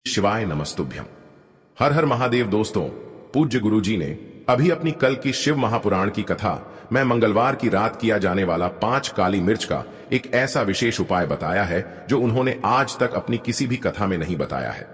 शिवाय नमस्तुभ्यम। हर हर महादेव। दोस्तों, पूज्य गुरुजी ने अभी अपनी कल की शिव महापुराण की कथा में मंगलवार की रात किया जाने वाला 5 काली मिर्च का एक ऐसा विशेष उपाय बताया है जो उन्होंने आज तक अपनी किसी भी कथा में नहीं बताया है।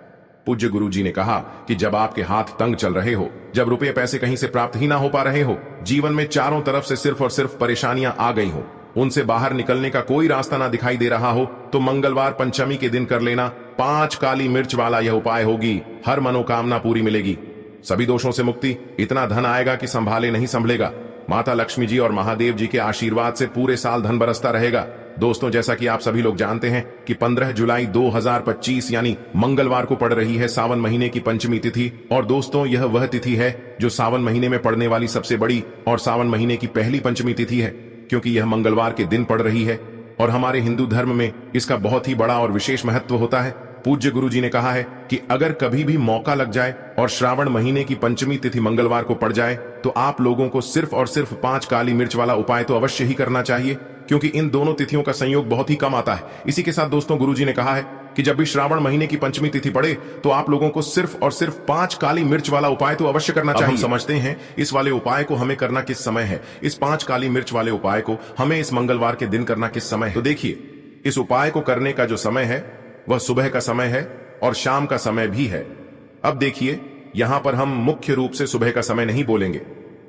पूज्य गुरुजी ने कहा कि जब आपके हाथ तंग चल रहे हो, जब रुपये पैसे कहीं से प्राप्त ही ना हो पा रहे हो, जीवन में चारों तरफ से सिर्फ और सिर्फ परेशानियां आ गई हो, उनसे बाहर निकलने का कोई रास्ता ना दिखाई दे रहा हो, तो मंगलवार पंचमी के दिन कर लेना 5 काली मिर्च वाला यह उपाय होगी। हर मनोकामना पूरी मिलेगी, सभी दोषों से मुक्ति, इतना धन आएगा कि संभाले नहीं संभलेगा। माता लक्ष्मी जी और महादेव जी के आशीर्वाद से पूरे साल धन बरसता रहेगा। दोस्तों, जैसा कि आप सभी लोग जानते हैं कि 15 जुलाई 2025 यानी मंगलवार को पड़ रही है सावन महीने की पंचमी तिथि। और दोस्तों, यह वह तिथि है जो सावन महीने में पड़ने वाली सबसे बड़ी और सावन महीने की पहली पंचमी तिथि है, क्योंकि यह मंगलवार के दिन पड़ रही है और हमारे हिंदू धर्म में इसका बहुत ही बड़ा और विशेष महत्व होता है। पूज्य गुरुजी ने कहा है कि अगर कभी भी मौका लग जाए और श्रावण महीने की पंचमी तिथि मंगलवार को पड़ जाए तो आप लोगों को सिर्फ और सिर्फ 5 काली मिर्च वाला उपाय तो अवश्य ही करना चाहिए, क्योंकि इन दोनों तिथियों का संयोग बहुत ही कम आता है। इसी के साथ दोस्तों, गुरुजी ने कहा है कि जब भी श्रावण महीने की पंचमी तिथि पड़े तो आप लोगों को सिर्फ और सिर्फ 5 काली मिर्च वाला उपाय तो अवश्य करना चाहिए। हम समझते हैं इस वाले उपाय को हमें करना किस समय है। इस 5 काली मिर्च वाले उपाय को हमें इस मंगलवार के दिन करना किस समय है। तो देखिए, इस उपाय को करने का जो समय है वह सुबह का समय है और शाम का समय भी है। अब देखिए, यहां पर हम मुख्य रूप से सुबह का समय नहीं बोलेंगे,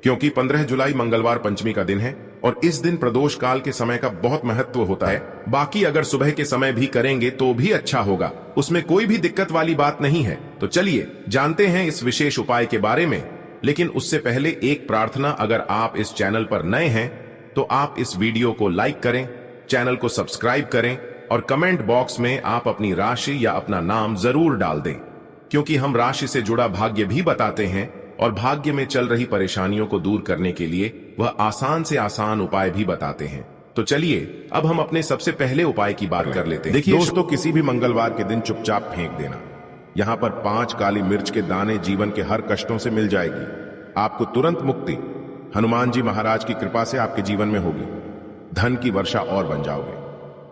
क्योंकि 15 जुलाई मंगलवार पंचमी का दिन है और इस दिन प्रदोष काल के समय का बहुत महत्व होता है। बाकी अगर सुबह के समय भी करेंगे तो भी अच्छा होगा, उसमें कोई भी दिक्कत वाली बात नहीं है। तो चलिए जानते हैं इस विशेष उपाय के बारे में। लेकिन उससे पहले एक प्रार्थना, अगर आप इस चैनल पर नए हैं तो आप इस वीडियो को लाइक करें, चैनल को सब्सक्राइब करें और कमेंट बॉक्स में आप अपनी राशि या अपना नाम जरूर डाल दें, क्योंकि हम राशि से जुड़ा भाग्य भी बताते हैं और भाग्य में चल रही परेशानियों को दूर करने के लिए वह आसान से आसान उपाय भी बताते हैं। तो चलिए अब हम अपने सबसे पहले उपाय की बात कर लेते हैं। देखिए दोस्तों, किसी भी मंगलवार के दिन चुपचाप फेंक देना। यहाँ पर 5 काली मिर्च के दाने जीवन के हर कष्टों से मिल जाएगी। आपको तुरंत मुक्ति हनुमान जी महाराज की कृपा से आपके जीवन में होगी। धन की वर्षा और बन जाओगे,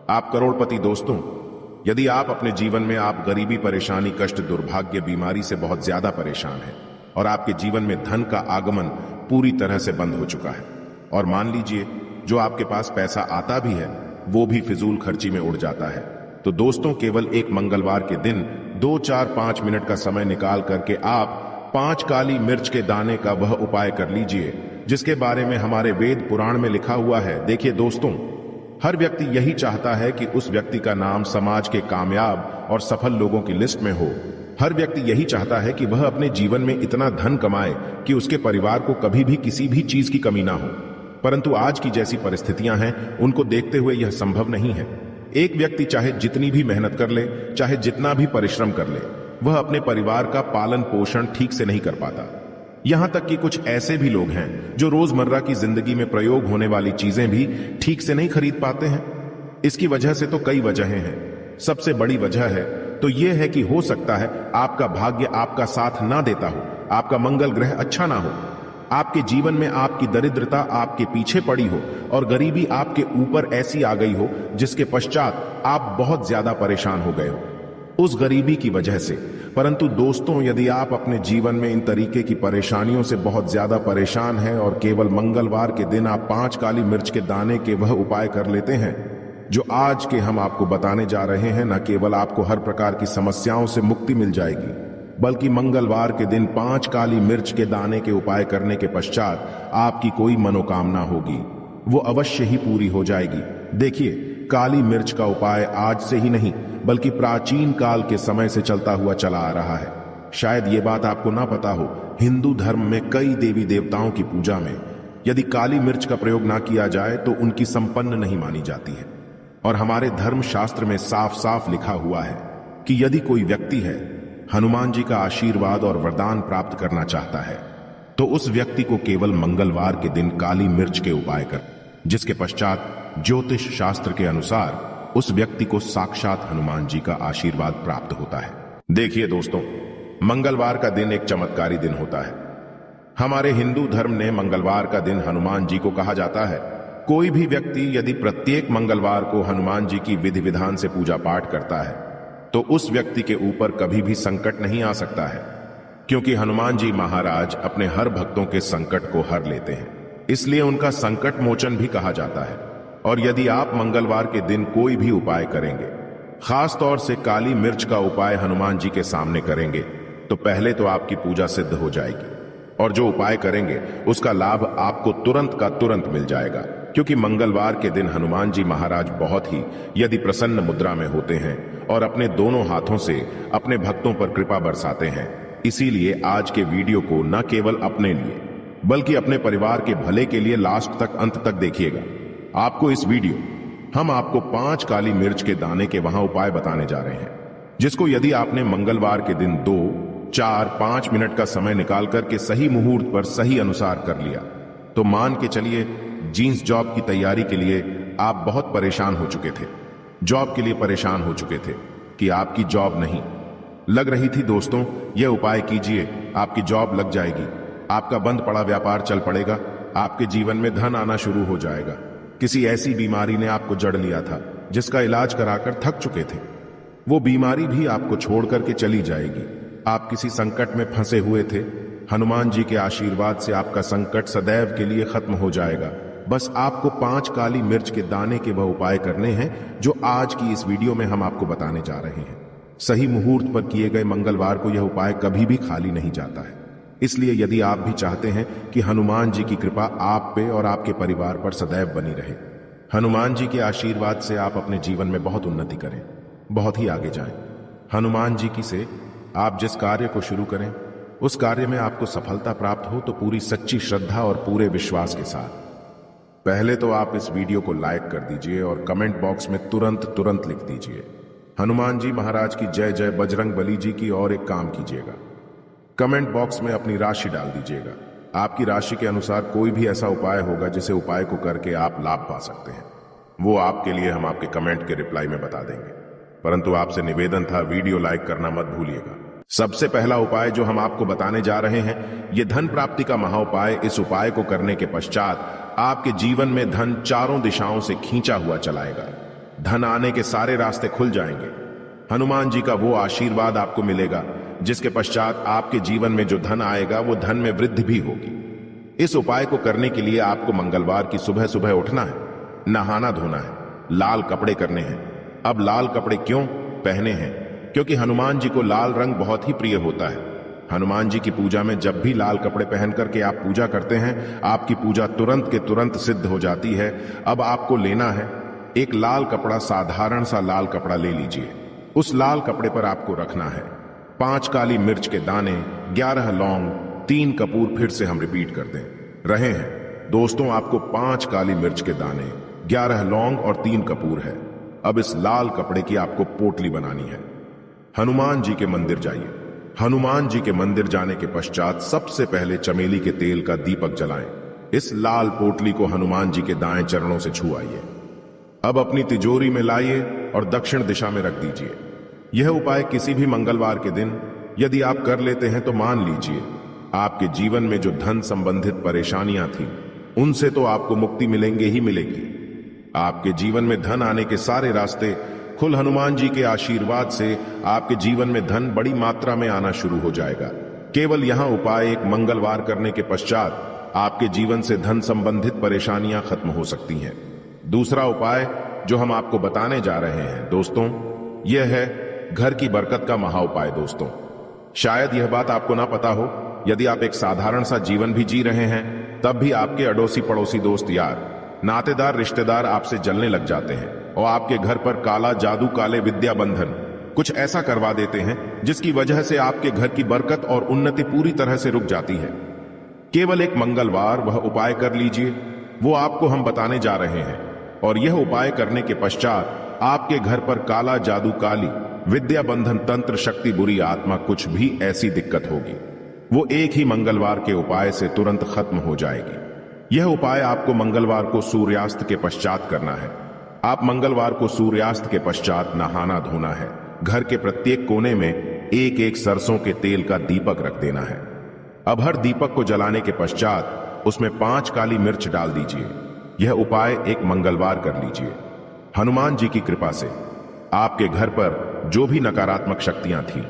आप करोड़पति। दोस्तों, यदि आप अपने जीवन में आप गरीबी, परेशानी, कष्ट, दुर्भाग्य, बीमारी से बहुत ज्यादा परेशान हैं और आपके जीवन में धन का आगमन पूरी तरह से बंद हो चुका है, और मान लीजिए जो आपके पास पैसा आता भी है वो भी फिजूल खर्ची में उड़ जाता है, तो दोस्तों केवल एक मंगलवार के दिन 2, 4, 5 मिनट का समय निकाल करके आप 5 काली मिर्च के दाने का वह उपाय कर लीजिए जिसके बारे में हमारे वेद पुराण में लिखा हुआ है। देखिए दोस्तों, हर व्यक्ति यही चाहता है कि उस व्यक्ति का नाम समाज के कामयाब और सफल लोगों की लिस्ट में हो। हर व्यक्ति यही चाहता है कि वह अपने जीवन में इतना धन कमाए कि उसके परिवार को कभी भी किसी भी चीज की कमी ना हो। परंतु आज की जैसी परिस्थितियां हैं, उनको देखते हुए यह संभव नहीं है। एक व्यक्ति चाहे जितनी भी मेहनत कर ले, चाहे जितना भी परिश्रम कर ले, वह अपने परिवार का पालन पोषण ठीक से नहीं कर पाता। यहां तक कि कुछ ऐसे भी लोग हैं जो रोजमर्रा की जिंदगी में प्रयोग होने वाली चीजें भी ठीक से नहीं खरीद पाते हैं। इसकी वजह से तो कई वजहें हैं। सबसे बड़ी वजह है तो यह है कि हो सकता है आपका भाग्य आपका साथ ना देता हो, आपका मंगल ग्रह अच्छा ना हो, आपके जीवन में आपकी दरिद्रता आपके पीछे पड़ी हो और गरीबी आपके ऊपर ऐसी आ गई हो जिसके पश्चात आप बहुत ज्यादा परेशान हो गए हो उस गरीबी की वजह से। परंतु दोस्तों, यदि आप अपने जीवन में इन तरीके की परेशानियों से बहुत ज्यादा परेशान हैं और केवल मंगलवार के दिन आप 5 काली मिर्च के दाने के वह उपाय कर लेते हैं जो आज के हम आपको बताने जा रहे हैं, न केवल आपको हर प्रकार की समस्याओं से मुक्ति मिल जाएगी, बल्कि मंगलवार के दिन 5 काली मिर्च के दाने के उपाय करने के पश्चात आपकी कोई मनोकामना होगी वो अवश्य ही पूरी हो जाएगी। देखिए, काली मिर्च का उपाय आज से ही नहीं बल्कि प्राचीन काल के समय से चलता हुआ चला आ रहा है। शायद ये बात आपको ना पता हो, हिंदू धर्म में कई देवी देवताओं की पूजा में यदि काली मिर्च का प्रयोग ना किया जाए तो उनकी संपन्न नहीं मानी जाती है। और हमारे धर्म शास्त्र में साफ साफ लिखा हुआ है कि यदि कोई व्यक्ति है हनुमान जी का आशीर्वाद और वरदान प्राप्त करना चाहता है तो उस व्यक्ति को केवल मंगलवार के दिन काली मिर्च के उपाय कर, जिसके पश्चात ज्योतिष शास्त्र के अनुसार उस व्यक्ति को साक्षात हनुमान जी का आशीर्वाद प्राप्त होता है। देखिए दोस्तों, मंगलवार का दिन एक चमत्कारी दिन होता है। हमारे हिंदू धर्म ने मंगलवार का दिन हनुमान जी को कहा जाता है। कोई भी व्यक्ति यदि प्रत्येक मंगलवार को हनुमान जी की विधि विधान से पूजा पाठ करता है तो उस व्यक्ति के ऊपर कभी भी संकट नहीं आ सकता है, क्योंकि हनुमान जी महाराज अपने हर भक्तों के संकट को हर लेते हैं, इसलिए उनका संकट मोचन भी कहा जाता है। और यदि आप मंगलवार के दिन कोई भी उपाय करेंगे, खास तौर से काली मिर्च का उपाय हनुमान जी के सामने करेंगे, तो पहले तो आपकी पूजा सिद्ध हो जाएगी, और जो उपाय करेंगे उसका लाभ आपको तुरंत का तुरंत मिल जाएगा, क्योंकि मंगलवार के दिन हनुमान जी महाराज बहुत ही यदि प्रसन्न मुद्रा में होते हैं और अपने दोनों हाथों से अपने भक्तों पर कृपा बरसाते हैं। इसीलिए आज के वीडियो को न केवल अपने लिए बल्कि अपने परिवार के भले के लिए लास्ट तक अंत तक देखिएगा। आपको इस वीडियो हम आपको 5 काली मिर्च के दाने के वहां उपाय बताने जा रहे हैं, जिसको यदि आपने मंगलवार के दिन 2, 4, 5 मिनट का समय निकाल करके सही मुहूर्त पर सही अनुसार कर लिया, तो मान के चलिए जींस जॉब की तैयारी के लिए आप बहुत परेशान हो चुके थे, जॉब के लिए परेशान हो चुके थे कि आपकी जॉब नहीं लग रही थी। दोस्तों, यह उपाय कीजिए, आपकी जॉब लग जाएगी, आपका बंद पड़ा व्यापार चल पड़ेगा, आपके जीवन में धन आना शुरू हो जाएगा। किसी ऐसी बीमारी ने आपको जड़ लिया था जिसका इलाज कराकर थक चुके थे, वो बीमारी भी आपको छोड़ करके चली जाएगी। आप किसी संकट में फंसे हुए थे, हनुमान जी के आशीर्वाद से आपका संकट सदैव के लिए खत्म हो जाएगा। बस आपको 5 काली मिर्च के दाने के वह उपाय करने हैं जो आज की इस वीडियो में हम आपको बताने जा रहे हैं। सही मुहूर्त पर किए गए मंगलवार को यह उपाय कभी भी खाली नहीं जाता है। इसलिए यदि आप भी चाहते हैं कि हनुमान जी की कृपा आप पे और आपके परिवार पर सदैव बनी रहे, हनुमान जी के आशीर्वाद से आप अपने जीवन में बहुत उन्नति करें, बहुत ही आगे जाएं, हनुमान जी की से आप जिस कार्य को शुरू करें उस कार्य में आपको सफलता प्राप्त हो, तो पूरी सच्ची श्रद्धा और पूरे विश्वास के साथ पहले तो आप इस वीडियो को लाइक कर दीजिए और कमेंट बॉक्स में तुरंत लिख दीजिए हनुमान जी महाराज की जय जय, बजरंग बली जी की। और एक काम कीजिएगा, कमेंट बॉक्स में अपनी राशि डाल दीजिएगा। आपकी राशि के अनुसार कोई भी ऐसा उपाय होगा जिसे उपाय को करके आप लाभ पा सकते हैं, वो आपके लिए हम आपके कमेंट के रिप्लाई में बता देंगे। परंतु आपसे निवेदन था, वीडियो लाइक करना मत भूलिएगा। सबसे पहला उपाय जो हम आपको बताने जा रहे हैं, यह धन प्राप्ति का महा उपाय। इस उपाय को करने के पश्चात आपके जीवन में धन चारों दिशाओं से खींचा हुआ चलाएगा, धन आने के सारे रास्ते खुल जाएंगे, हनुमान जी का वो आशीर्वाद आपको मिलेगा जिसके पश्चात आपके जीवन में जो धन आएगा वो धन में वृद्धि भी होगी। इस उपाय को करने के लिए आपको मंगलवार की सुबह सुबह उठना है, नहाना धोना है, लाल कपड़े करने हैं। अब लाल कपड़े क्यों पहने हैं? क्योंकि हनुमान जी को लाल रंग बहुत ही प्रिय होता है। हनुमान जी की पूजा में जब भी लाल कपड़े पहन करके आप पूजा करते हैं, आपकी पूजा तुरंत के तुरंत सिद्ध हो जाती है। अब आपको लेना है एक लाल कपड़ा, साधारण सा लाल कपड़ा ले लीजिए। उस लाल कपड़े पर आपको रखना है 5 काली मिर्च के दाने, 11 लौंग, 3 कपूर। फिर से हम रिपीट कर दें रहे हैं दोस्तों, आपको 5 काली मिर्च के दाने, 11 लौंग और 3 कपूर है। अब इस लाल कपड़े की आपको पोटली बनानी है। हनुमान जी के मंदिर जाइए। हनुमान जी के मंदिर जाने के पश्चात सबसे पहले चमेली के तेल का दीपक जलाएं। इस लाल पोटली को हनुमान जी के दाएं चरणों से छुआइए। अब अपनी तिजोरी में लाइए और दक्षिण दिशा में रख दीजिए। यह उपाय किसी भी मंगलवार के दिन यदि आप कर लेते हैं तो मान लीजिए आपके जीवन में जो धन संबंधित परेशानियां थी उनसे तो आपको मुक्ति मिलेंगे ही मिलेगी। आपके जीवन में धन आने के सारे रास्ते खुल, हनुमान जी के आशीर्वाद से आपके जीवन में धन बड़ी मात्रा में आना शुरू हो जाएगा। केवल यहां उपाय एक मंगलवार करने के पश्चात आपके जीवन से धन संबंधित परेशानियां खत्म हो सकती हैं। दूसरा उपाय जो हम आपको बताने जा रहे हैं दोस्तों, यह है घर की बरकत का महा उपाय। दोस्तों, शायद यह बात आपको ना पता हो, यदि आप एक साधारण सा जीवन भी जी रहे हैं तब भी आपके अड़ोसी पड़ोसी, दोस्त यार, नातेदार, रिश्तेदार आपसे जलने लग जाते हैं और आपके घर पर काला जादू, काले विद्या बंधन कुछ ऐसा करवा देते हैं जिसकी वजह से आपके घर की बरकत और उन्नति पूरी तरह से रुक जाती है। केवल एक मंगलवार वह उपाय कर लीजिए, वो आपको हम बताने जा रहे हैं। और यह उपाय करने के पश्चात आपके घर पर काला जादू, काली विद्या बंधन, तंत्र शक्ति, बुरी आत्मा, कुछ भी ऐसी दिक्कत होगी वो एक ही मंगलवार के उपाय से तुरंत खत्म हो जाएगी। यह उपाय आपको मंगलवार को सूर्यास्त के पश्चात करना है। आप मंगलवार को सूर्यास्त के पश्चात नहाना धोना है। घर के प्रत्येक कोने में एक एक सरसों के तेल का दीपक रख देना है। अब हर दीपक को जलाने के पश्चात उसमें 5 काली मिर्च डाल दीजिए। यह उपाय एक मंगलवार कर लीजिए। हनुमान जी की कृपा से आपके घर पर जो भी नकारात्मक शक्तियां थी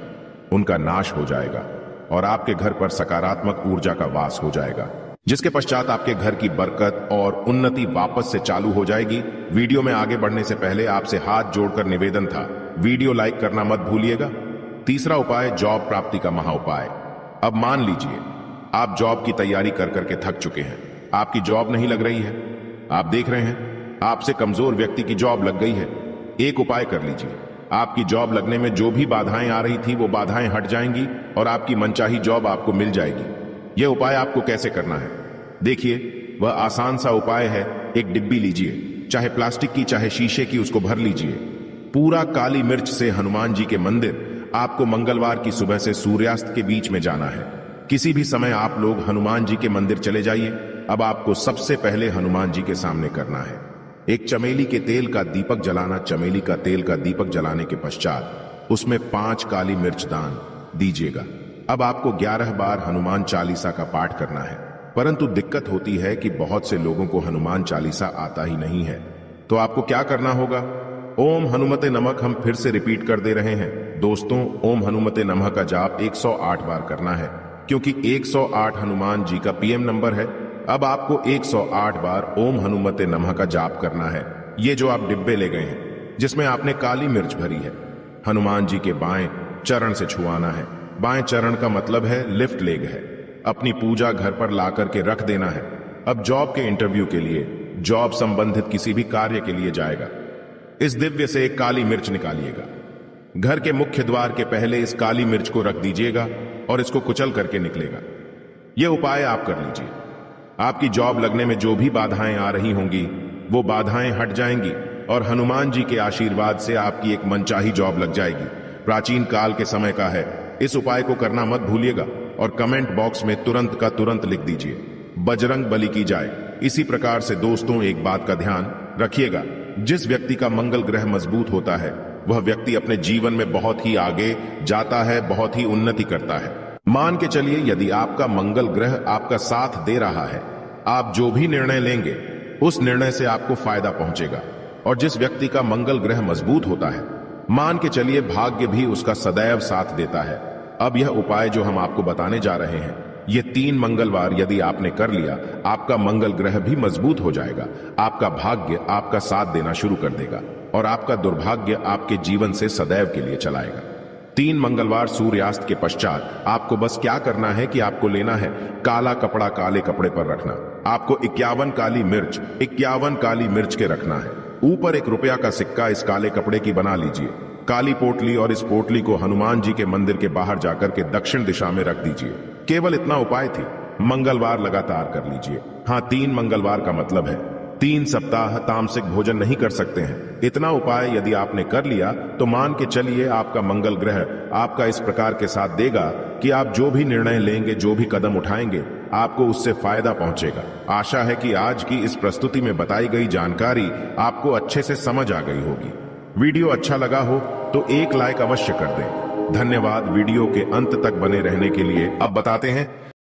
उनका नाश हो जाएगा और आपके घर पर सकारात्मक ऊर्जा का वास हो जाएगा, जिसके पश्चात आपके घर की बरकत और उन्नति वापस से चालू हो जाएगी। वीडियो में आगे बढ़ने से पहले आपसे हाथ जोड़कर निवेदन था, वीडियो लाइक करना मत भूलिएगा। तीसरा उपाय, जॉब प्राप्ति का महा उपाय। अब मान लीजिए आप जॉब की तैयारी कर करके थक चुके हैं, आपकी जॉब नहीं लग रही है, आप देख रहे हैं आपसे कमजोर व्यक्ति की जॉब लग गई है। एक उपाय कर लीजिए, आपकी जॉब लगने में जो भी बाधाएं आ रही थी वो बाधाएं हट जाएंगी और आपकी मनचाही जॉब आपको मिल जाएगी। यह उपाय आपको कैसे करना है देखिए, वह आसान सा उपाय है। एक डिब्बी लीजिए, चाहे प्लास्टिक की चाहे शीशे की, उसको भर लीजिए पूरा काली मिर्च से। हनुमान जी के मंदिर आपको मंगलवार की सुबह से सूर्यास्त के बीच में जाना है। किसी भी समय आप लोग हनुमान जी के मंदिर चले जाइए। अब आपको सबसे पहले हनुमान जी के सामने करना है एक चमेली के तेल का दीपक जलाना। चमेली का तेल का दीपक जलाने के पश्चात उसमें 5 काली मिर्च दान दीजिएगा। अब आपको 11 बार हनुमान चालीसा का पाठ करना है, परंतु दिक्कत होती है कि बहुत से लोगों को हनुमान चालीसा आता ही नहीं है। तो आपको क्या करना होगा, ओम हनुमते नमः हम फिर से रिपीट कर दे रहे हैं दोस्तों। ओम हनुमते नमः का जाप 108 बार करना है, क्योंकि 108 हनुमान जी का पीएम नंबर है। अब आपको 108 बार ओम हनुमते नमः का जाप करना है। ये जो आप डिब्बे ले गए हैं जिसमें आपने काली मिर्च भरी है, हनुमान जी के बाएं चरण से छुआना है। बाएं चरण का मतलब है लिफ्ट लेग है। अपनी पूजा घर पर ला करके रख देना है। अब जॉब के इंटरव्यू के लिए, जॉब संबंधित किसी भी कार्य के लिए जाएगा, इस दिव्य से एक काली मिर्च निकालिएगा। घर के मुख्य द्वार के पहले इस काली मिर्च को रख दीजिएगा और इसको कुचल करके निकलेगा। यह उपाय आप कर लीजिए। आपकी जॉब लगने में जो भी बाधाएं आ रही होंगी वो बाधाएं हट जाएंगी और हनुमान जी के आशीर्वाद से आपकी एक मनचाही जॉब लग जाएगी। प्राचीन काल के समय का है, इस उपाय को करना मत भूलिएगा और कमेंट बॉक्स में तुरंत का तुरंत लिख दीजिए, बजरंग बली की जाए। इसी प्रकार से दोस्तों एक बात का ध्यान रखिएगा, जिस व्यक्ति का मंगल ग्रह मजबूत होता है वह व्यक्ति अपने जीवन में बहुत ही आगे जाता है, बहुत ही उन्नति करता है। मान के चलिए यदि आपका मंगल ग्रह आपका साथ दे रहा है, आप जो भी निर्णय लेंगे उस निर्णय से आपको फायदा पहुंचेगा। और जिस व्यक्ति का मंगल ग्रह मजबूत होता है, मान के चलिए भाग्य भी उसका सदैव साथ देता है। अब यह उपाय जो हम आपको बताने जा रहे हैं, ये 3 मंगलवार यदि आपने कर लिया, आपका मंगल ग्रह भी मजबूत हो जाएगा, आपका भाग्य आपका साथ देना शुरू कर देगा और आपका दुर्भाग्य आपके जीवन से सदैव के लिए चलाएगा। 3 मंगलवार सूर्यास्त के पश्चात आपको बस क्या करना है कि आपको लेना है काला कपड़ा, काले कपड़े पर रखना। आपको 51 काली मिर्च के रखना है। ऊपर 1 रुपया का सिक्का इस काले कपड़े की बना लीजिए, काली पोटली, और इस पोटली को हनुमान जी के मंदिर के बाहर जाकर के दक्षिण दिशा में रख दीजिए। केवल इतना उपाय थी, मंगलवार लगातार कर लीजिए। हाँ, 3 मंगलवार का मतलब है 3 सप्ताह तामसिक भोजन नहीं कर सकते हैं। इतना उपाय यदि आपने कर लिया तो मान के चलिए आपका मंगल ग्रह आपका इस प्रकार के साथ देगा कि आप जो भी निर्णय लेंगे, जो भी कदम उठाएंगे, आपको उससे फायदा पहुंचेगा। आशा है कि आज की इस प्रस्तुति में बताई गई जानकारी आपको अच्छे से समझ आ गई होगी। वीडियो अच्छा लगा हो तो एक लाइक अवश्य कर दें। धन्यवाद वीडियो के अंत तक बने रहने के लिए। अब बताते हैं